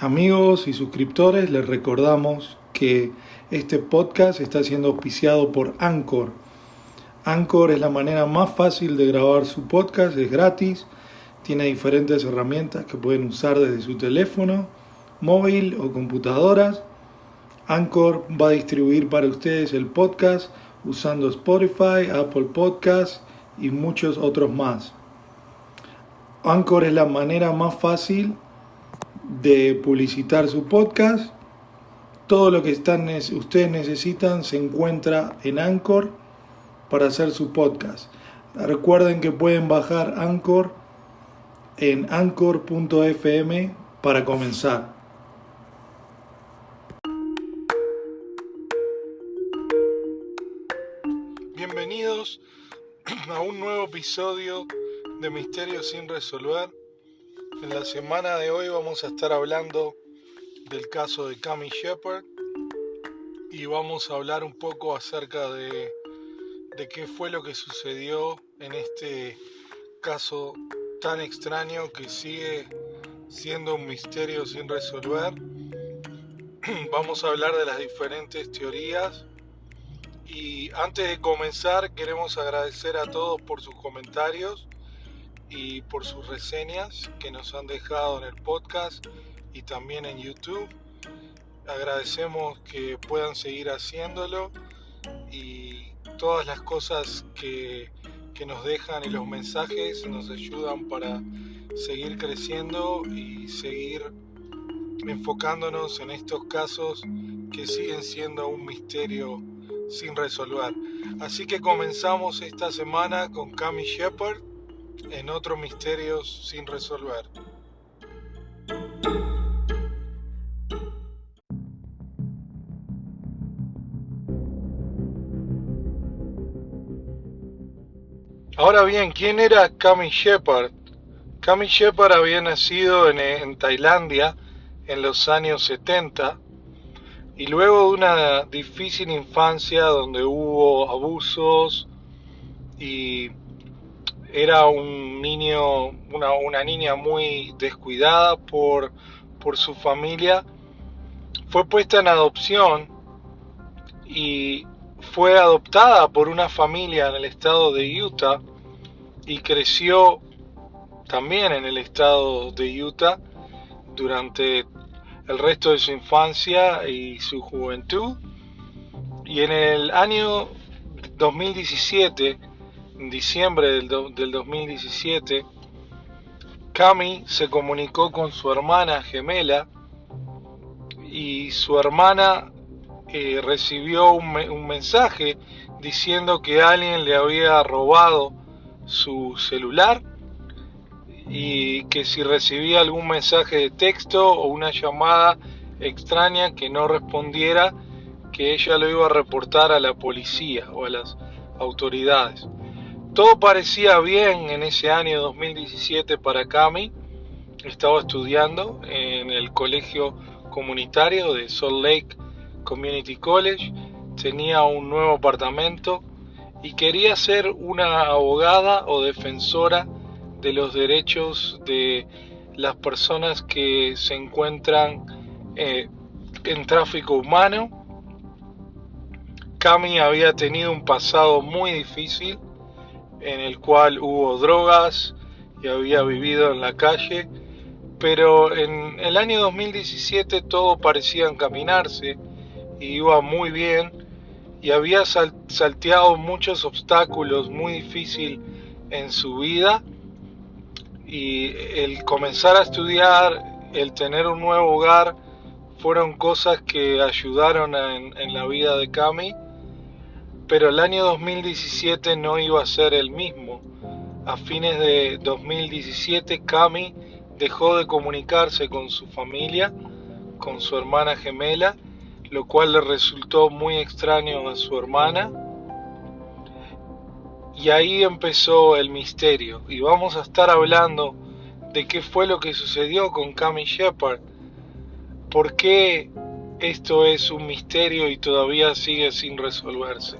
Amigos y suscriptores, les recordamos que este podcast está siendo auspiciado por Anchor. Anchor es la manera más fácil de grabar su podcast, es gratis, tiene diferentes herramientas que pueden usar desde su teléfono, móvil o computadoras. Anchor va a distribuir para ustedes el podcast usando Spotify, Apple Podcasts y muchos otros más. Anchor es la manera más fácil de publicitar su podcast. Todo lo que ustedes necesitan se encuentra en Anchor para hacer su podcast. Recuerden que pueden bajar Anchor en anchor.fm para comenzar. Bienvenidos a un nuevo episodio de Misterios sin Resolver. En la semana de hoy vamos a estar hablando del caso de Cami Shepherd y vamos a hablar un poco acerca de qué fue lo que sucedió en este caso tan extraño que sigue siendo un misterio sin resolver. Vamos a hablar de las diferentes teorías y antes de comenzar queremos agradecer a todos por sus comentarios y por sus reseñas que nos han dejado en el podcast y también en YouTube. Agradecemos que puedan seguir haciéndolo y todas las cosas que nos dejan y los mensajes nos ayudan para seguir creciendo y seguir enfocándonos en estos casos que siguen siendo un misterio sin resolver. Así que comenzamos esta semana con Cami Shepherd en otro Misterios sin Resolver. Ahora bien, ¿quién era Cami Shepherd? Cami Shepherd había nacido en Tailandia en los años 70 y luego de una difícil infancia donde hubo abusos y era un niño, una niña muy descuidada por su familia, fue puesta en adopción y fue adoptada por una familia en el estado de Utah y creció también en el estado de Utah durante el resto de su infancia y su juventud. Y en el año 2017, en diciembre del 2017, Cami se comunicó con su hermana gemela y su hermana recibió un mensaje diciendo que alguien le había robado su celular y que si recibía algún mensaje de texto o una llamada extraña que no respondiera, que ella lo iba a reportar a la policía o a las autoridades. Todo parecía bien en ese año 2017 para Cami. Estaba estudiando en el colegio comunitario de Salt Lake Community College, tenía un nuevo apartamento y quería ser una abogada o defensora de los derechos de las personas que se encuentran en tráfico humano. Cami había tenido un pasado muy difícil en el cual hubo drogas y había vivido en la calle, pero en el año 2017 todo parecía encaminarse y iba muy bien y había salteado muchos obstáculos muy difíciles en su vida. Y el comenzar a estudiar, el tener un nuevo hogar, fueron cosas que ayudaron en la vida de Cami, pero el año 2017 no iba a ser el mismo. A fines de 2017 Cami dejó de comunicarse con su familia, con su hermana gemela, lo cual le resultó muy extraño a su hermana. Y ahí empezó el misterio y vamos a estar hablando de qué fue lo que sucedió con Cami Shepherd, por qué esto es un misterio y todavía sigue sin resolverse.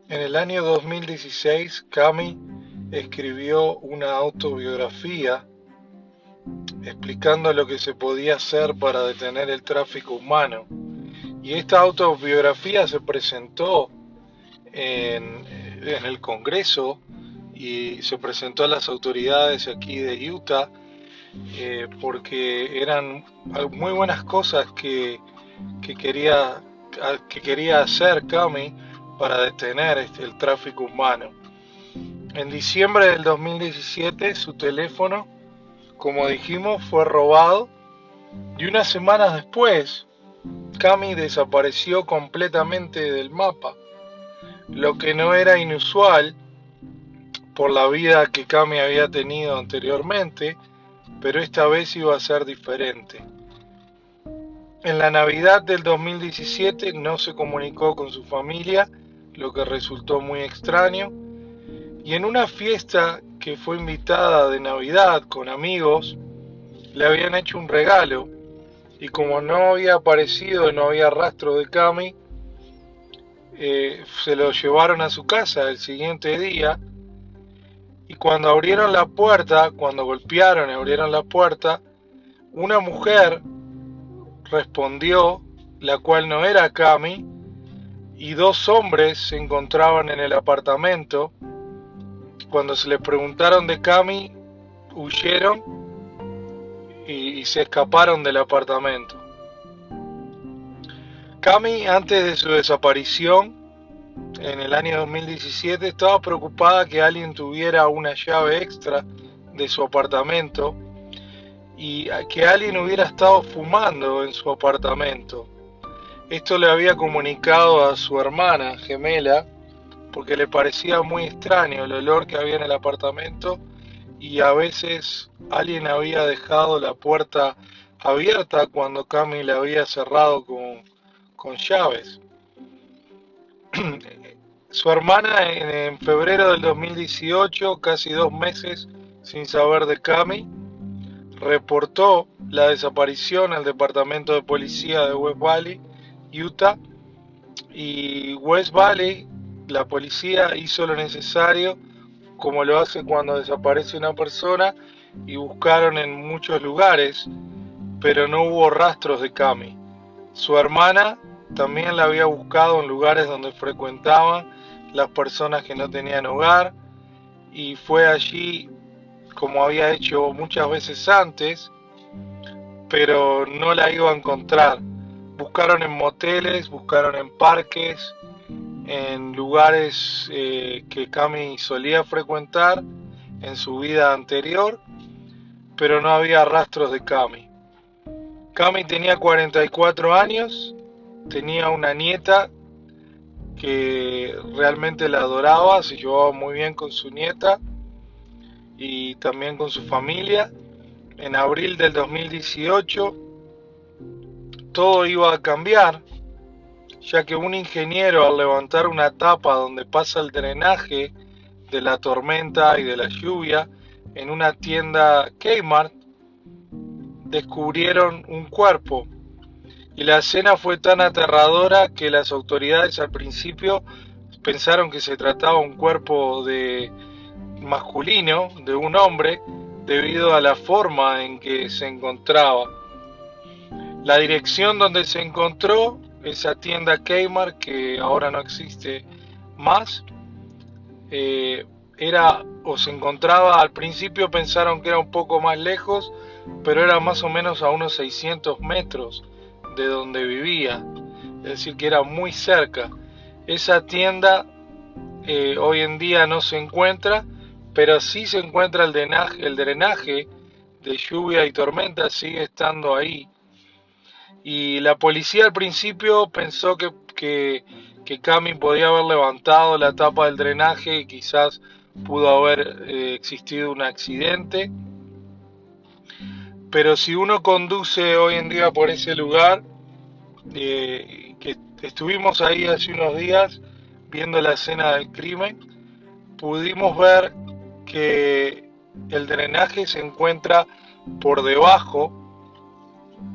En el año 2016, Cami escribió una autobiografía explicando lo que se podía hacer para detener el tráfico humano. Y esta autobiografía se presentó en el Congreso y se presentó a las autoridades aquí de Utah, porque eran muy buenas cosas que quería, que quería hacer Cami para detener el tráfico humano. En diciembre del 2017 su teléfono, como dijimos, fue robado y unas semanas después Cami desapareció completamente del mapa, lo que no era inusual por la vida que Cami había tenido anteriormente, pero esta vez iba a ser diferente. En la Navidad del 2017 no se comunicó con su familia, lo que resultó muy extraño, y en una fiesta que fue invitada de Navidad con amigos, le habían hecho un regalo, y como no había aparecido y no había rastro de Cami, se lo llevaron a su casa el siguiente día, y cuando abrieron la puerta, cuando golpearon y abrieron la puerta, una mujer respondió, la cual no era Cami, y dos hombres se encontraban en el apartamento. Cuando se les preguntaron de Cami, huyeron y se escaparon del apartamento. Cami, antes de su desaparición, en el año 2017, estaba preocupada que alguien tuviera una llave extra de su apartamento y que alguien hubiera estado fumando en su apartamento. Esto le había comunicado a su hermana gemela porque le parecía muy extraño el olor que había en el apartamento y a veces alguien había dejado la puerta abierta cuando Cami la había cerrado con llaves. Su hermana en febrero del 2018, casi 2 meses sin saber de Cami, reportó la desaparición al departamento de policía de West Valley, Utah, y West Valley, la policía hizo lo necesario, como lo hace cuando desaparece una persona, y buscaron en muchos lugares, pero no hubo rastros de Cami. Su hermana también la había buscado en lugares donde frecuentaban las personas que no tenían hogar, y fue allí como había hecho muchas veces antes, pero no la iba a encontrar. Buscaron en moteles, buscaron en parques, en lugares que Cami solía frecuentar en su vida anterior, pero no había rastros de Cami. Cami tenía 44 años, tenía una nieta que realmente la adoraba, se llevaba muy bien con su nieta y también con su familia. En abril del 2018 todo iba a cambiar, ya que un ingeniero, al levantar una tapa donde pasa el drenaje de la tormenta y de la lluvia en una tienda Kmart, descubrieron un cuerpo, y la escena fue tan aterradora que las autoridades al principio pensaron que se trataba de un cuerpo de masculino, de un hombre, debido a la forma en que se encontraba. La dirección donde se encontró, esa tienda Kmart, que ahora no existe más, era o se encontraba, al principio pensaron que era un poco más lejos, pero era más o menos a unos 600 metros de donde vivía, es decir que era muy cerca. Esa tienda hoy en día no se encuentra, pero sí se encuentra el drenaje de lluvia y tormenta, sigue estando ahí. Y la policía al principio pensó que Cami podía haber levantado la tapa del drenaje y quizás pudo haber existido un accidente. Pero si uno conduce hoy en día por ese lugar, que estuvimos ahí hace unos días viendo la escena del crimen, pudimos ver que el drenaje se encuentra por debajo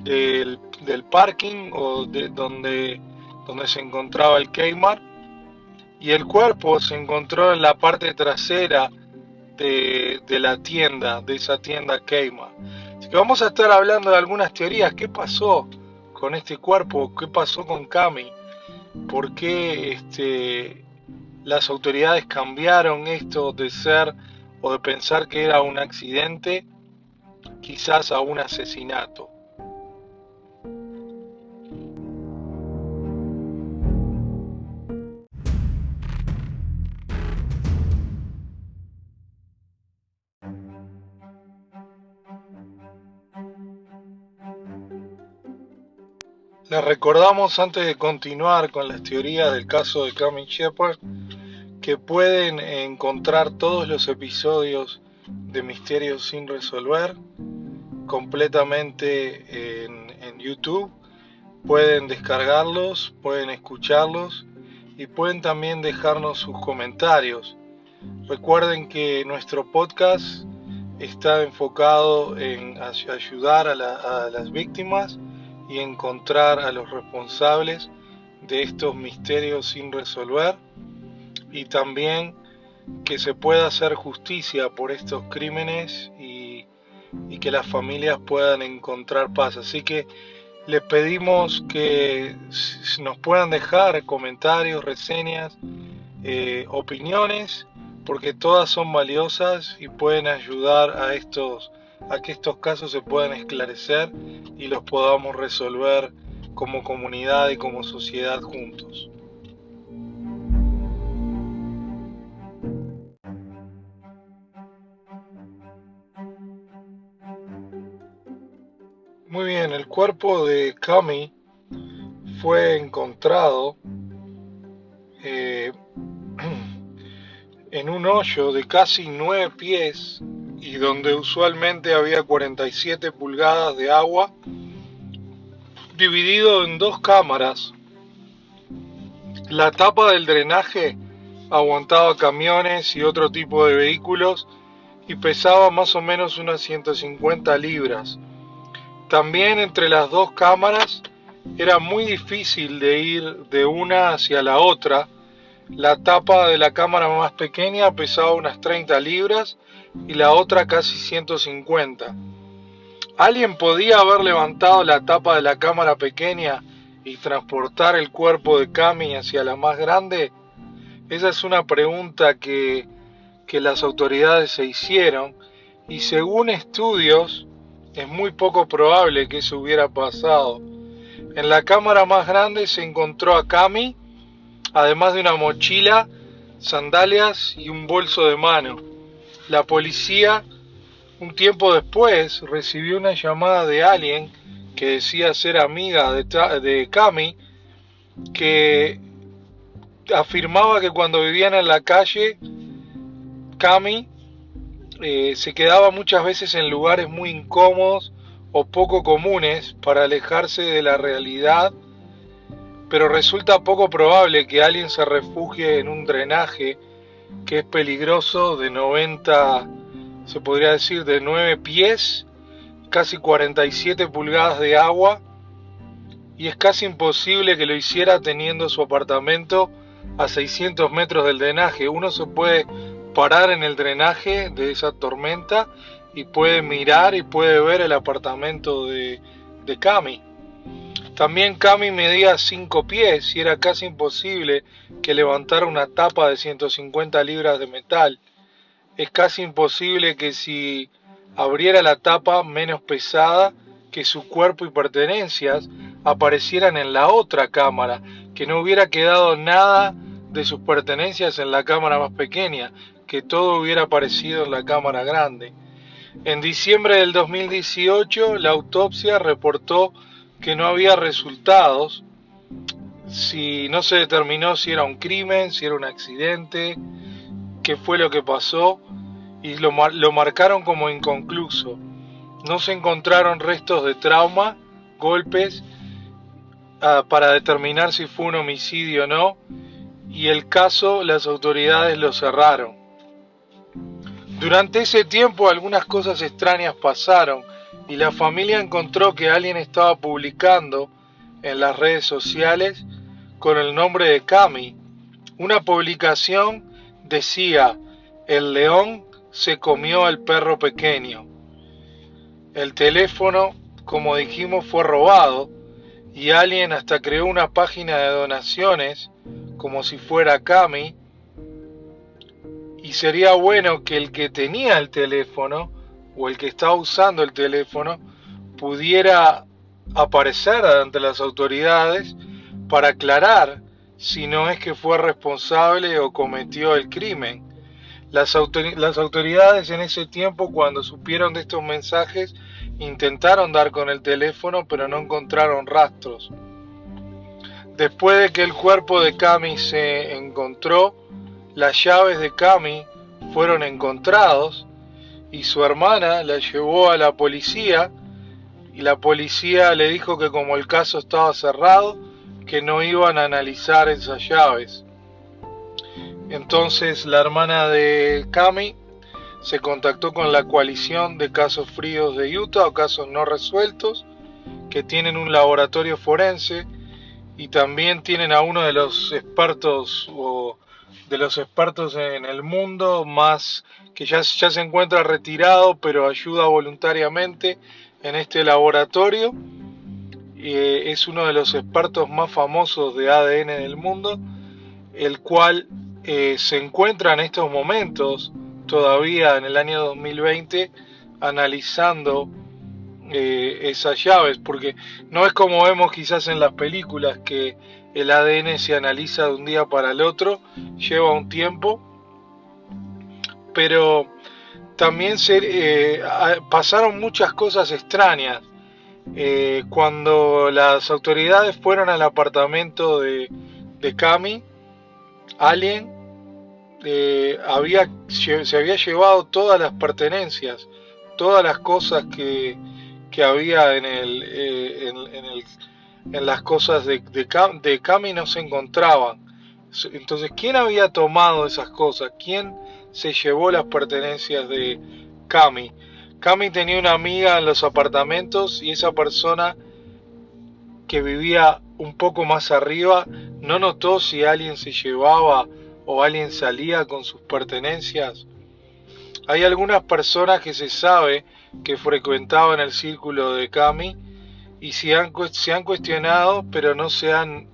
del parking o de donde se encontraba el Kmart, y el cuerpo se encontró en la parte trasera de la tienda, de esa tienda Kmart. Así que vamos a estar hablando de algunas teorías. ¿Qué pasó con este cuerpo? ¿Qué pasó con Cami? ¿Por qué las autoridades cambiaron esto de ser o de pensar que era un accidente, quizás a un asesinato? Les recordamos antes de continuar con las teorías del caso de Cami Shepard que pueden encontrar todos los episodios de Misterios sin resolver completamente en YouTube. Pueden descargarlos, pueden escucharlos y pueden también dejarnos sus comentarios. Recuerden que nuestro podcast está enfocado en ayudar a las víctimas y encontrar a los responsables de estos misterios sin resolver, y también que se pueda hacer justicia por estos crímenes y que las familias puedan encontrar paz. Así que les pedimos que nos puedan dejar comentarios, reseñas, opiniones, porque todas son valiosas y pueden ayudar a que estos casos se puedan esclarecer y los podamos resolver como comunidad y como sociedad juntos. Muy bien, el cuerpo de Cami fue encontrado eh, en un hoyo de casi 9 pies y donde usualmente había 47 pulgadas de agua, dividido en dos cámaras. La tapa del drenaje aguantaba camiones y otro tipo de vehículos y pesaba más o menos unas 150 libras. También entre las dos cámaras era muy difícil de ir de una hacia la otra. La tapa de la cámara más pequeña pesaba unas 30 libras y la otra casi 150. ¿Alguien podía haber levantado la tapa de la cámara pequeña y transportar el cuerpo de Cami hacia la más grande? Esa es una pregunta que las autoridades se hicieron, y según estudios es muy poco probable que eso hubiera pasado. En la cámara más grande se encontró a Cami, además de una mochila, sandalias y un bolso de mano. La policía, un tiempo después, recibió una llamada de alguien que decía ser amiga de Cami, que afirmaba que cuando vivían en la calle, Cami se quedaba muchas veces en lugares muy incómodos o poco comunes para alejarse de la realidad, pero resulta poco probable que alguien se refugie en un drenaje que es peligroso de 90, se podría decir de 9 pies, casi 47 pulgadas de agua, y es casi imposible que lo hiciera teniendo su apartamento a 600 metros del drenaje. Uno se puede parar en el drenaje de esa tormenta y puede mirar y puede ver el apartamento de Cami. También Cami medía 5 pies y era casi imposible que levantara una tapa de 150 libras de metal. Es casi imposible que si abriera la tapa menos pesada, que su cuerpo y pertenencias aparecieran en la otra cámara, que no hubiera quedado nada de sus pertenencias en la cámara más pequeña, que todo hubiera aparecido en la cámara grande. En diciembre del 2018, la autopsia reportó que no había resultados, si no se determinó si era un crimen, si era un accidente, qué fue lo que pasó, y lo marcaron como inconcluso. No se encontraron restos de trauma, golpes, para determinar si fue un homicidio o no, y el caso las autoridades lo cerraron. Durante ese tiempo algunas cosas extrañas pasaron y la familia encontró que alguien estaba publicando en las redes sociales con el nombre de Cami. Una publicación decía: el león se comió al perro pequeño. El teléfono, como dijimos, fue robado y alguien hasta creó una página de donaciones como si fuera Cami. Y sería bueno que el que tenía el teléfono o el que estaba usando el teléfono pudiera aparecer ante las autoridades para aclarar si no es que fue responsable o cometió el crimen. Las autoridades en ese tiempo, cuando supieron de estos mensajes, intentaron dar con el teléfono, pero no encontraron rastros. Después de que el cuerpo de Cami se encontró, las llaves de Cami fueron encontrados y su hermana la llevó a la policía y la policía le dijo que como el caso estaba cerrado, que no iban a analizar esas llaves. Entonces la hermana de Cami se contactó con la coalición de casos fríos de Utah o casos no resueltos, que tienen un laboratorio forense y también tienen a uno de los expertos en el mundo más que ya se encuentra retirado pero ayuda voluntariamente en este laboratorio. Es uno de los expertos más famosos de ADN del mundo, el cual se encuentra en estos momentos todavía en el año 2020 analizando esas llaves, porque no es como vemos quizás en las películas que el ADN se analiza de un día para el otro, lleva un tiempo, pero también pasaron muchas cosas extrañas. Cuando las autoridades fueron al apartamento de Cami, alguien se había llevado todas las pertenencias, todas las cosas que había en las cosas de Cami no se encontraban. Entonces, ¿quién había tomado esas cosas? ¿Quién se llevó las pertenencias de Cami? Cami tenía una amiga en los apartamentos y esa persona que vivía un poco más arriba no notó si alguien se llevaba o alguien salía con sus pertenencias. Hay algunas personas que se sabe que frecuentaban el círculo de Cami y se han cuestionado, pero no se han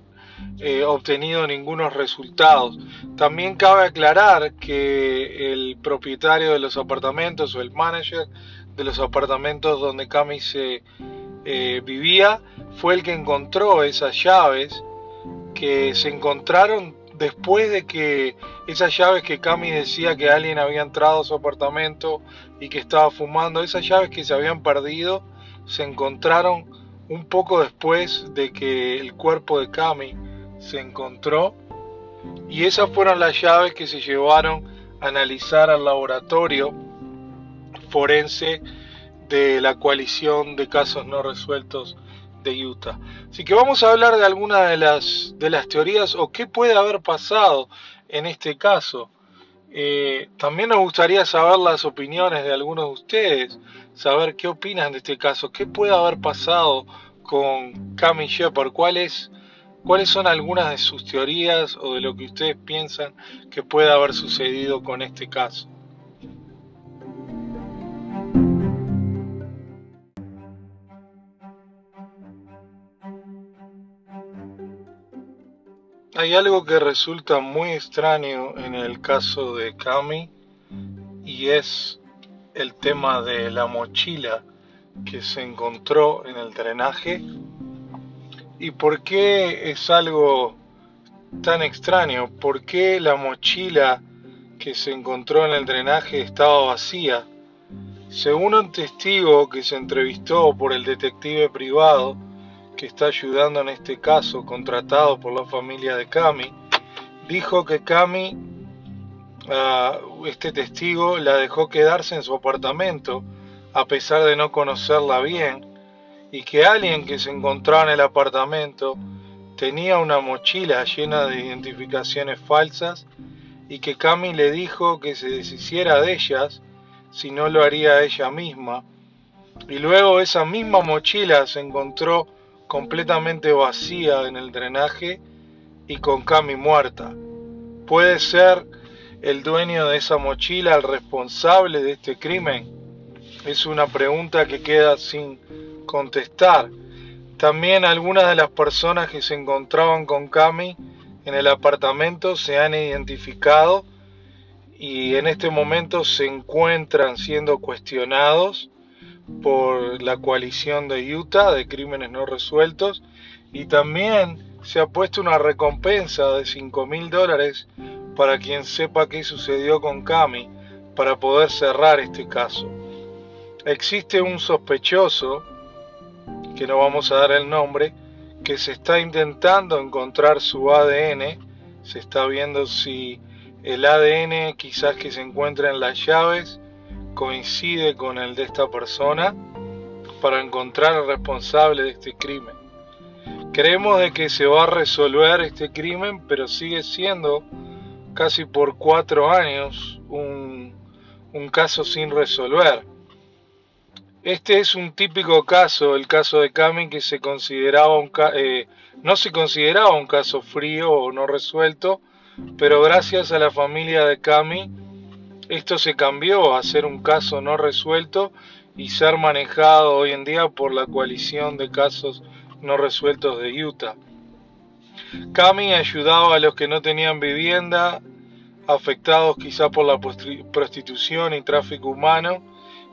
obtenido ningunos resultados. También cabe aclarar que el propietario de los apartamentos o el manager de los apartamentos donde Cami se vivía fue el que encontró esas llaves que se encontraron después de que esas llaves que Cami decía que alguien había entrado a su apartamento y que estaba fumando, esas llaves que se habían perdido se encontraron un poco después de que el cuerpo de Cami se encontró, y esas fueron las llaves que se llevaron a analizar al laboratorio forense de la coalición de casos no resueltos de Utah. Así que vamos a hablar de alguna de las teorías o qué puede haber pasado en este caso. También nos gustaría saber las opiniones de algunos de ustedes, saber qué opinan de este caso, qué puede haber pasado con Cami Shepard, cuáles son algunas de sus teorías o de lo que ustedes piensan que puede haber sucedido con este caso. Hay algo que resulta muy extraño en el caso de Cami y es el tema de la mochila que se encontró en el drenaje. ¿Y por qué es algo tan extraño? ¿Por qué la mochila que se encontró en el drenaje estaba vacía? Según un testigo que se entrevistó por el detective privado que está ayudando en este caso, contratado por la familia de Cami, dijo que Cami, este testigo, la dejó quedarse en su apartamento a pesar de no conocerla bien, y que alguien que se encontraba en el apartamento tenía una mochila llena de identificaciones falsas y que Cami le dijo que se deshiciera de ellas si no lo haría ella misma, y luego esa misma mochila se encontró completamente vacía en el drenaje y con Cami muerta. ¿Puede ser el dueño de esa mochila el responsable de este crimen? Es una pregunta que queda sin contestar. También algunas de las personas que se encontraban con Cami en el apartamento se han identificado y en este momento se encuentran siendo cuestionados por la coalición de Utah de crímenes no resueltos, y también se ha puesto una recompensa de $5,000 para quien sepa qué sucedió con Cami para poder cerrar este caso. Existe un sospechoso, que no vamos a dar el nombre, que se está intentando encontrar su ADN. Se está viendo si el ADN quizás que se encuentra en las llaves coincide con el de esta persona para encontrar al responsable de este crimen. Creemos de que se va a resolver este crimen, pero sigue siendo casi por 4 años un caso sin resolver. Este es un típico caso, el caso de Cami, que se consideraba no se consideraba un caso frío o no resuelto, pero gracias a la familia de Cami esto se cambió a ser un caso no resuelto y ser manejado hoy en día por la coalición de casos no resueltos de Utah. Cami ayudaba a los que no tenían vivienda, afectados quizá por la prostitución y tráfico humano,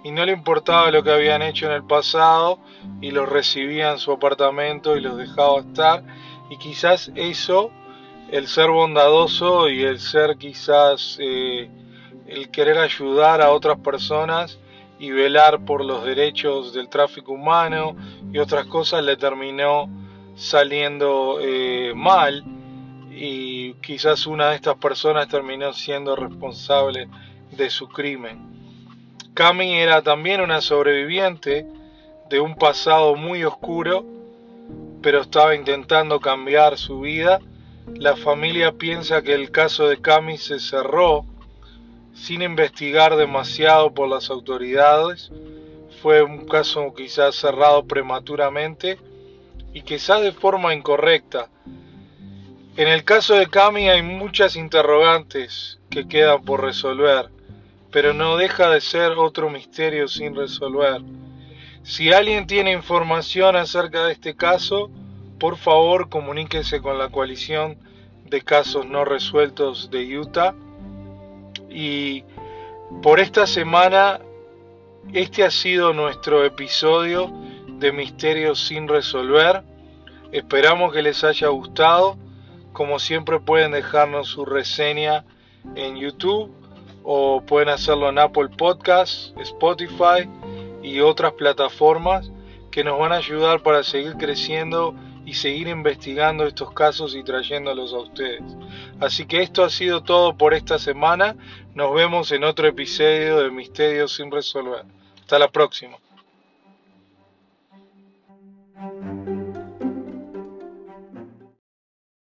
y no le importaba lo que habían hecho en el pasado y los recibía en su apartamento y los dejaba estar, y quizás eso, el ser bondadoso y el ser quizás el querer ayudar a otras personas y velar por los derechos del tráfico humano y otras cosas, le terminó saliendo mal, y quizás una de estas personas terminó siendo responsable de su crimen. Cami era también una sobreviviente de un pasado muy oscuro, pero estaba intentando cambiar su vida. La familia piensa que el caso de Cami se cerró sin investigar demasiado por las autoridades. Fue un caso quizás cerrado prematuramente y quizás de forma incorrecta. En el caso de Cami hay muchas interrogantes que quedan por resolver, pero no deja de ser otro misterio sin resolver. Si alguien tiene información acerca de este caso, por favor comuníquese con la coalición de casos no resueltos de Utah. Y por esta semana, este ha sido nuestro episodio de Misterios sin resolver. Esperamos que les haya gustado. Como siempre, pueden dejarnos su reseña en YouTube o pueden hacerlo en Apple Podcasts, Spotify y otras plataformas que nos van a ayudar para seguir creciendo y seguir investigando estos casos y trayéndolos a ustedes. Así que esto ha sido todo por esta semana. Nos vemos en otro episodio de Misterios sin resolver. Hasta la próxima.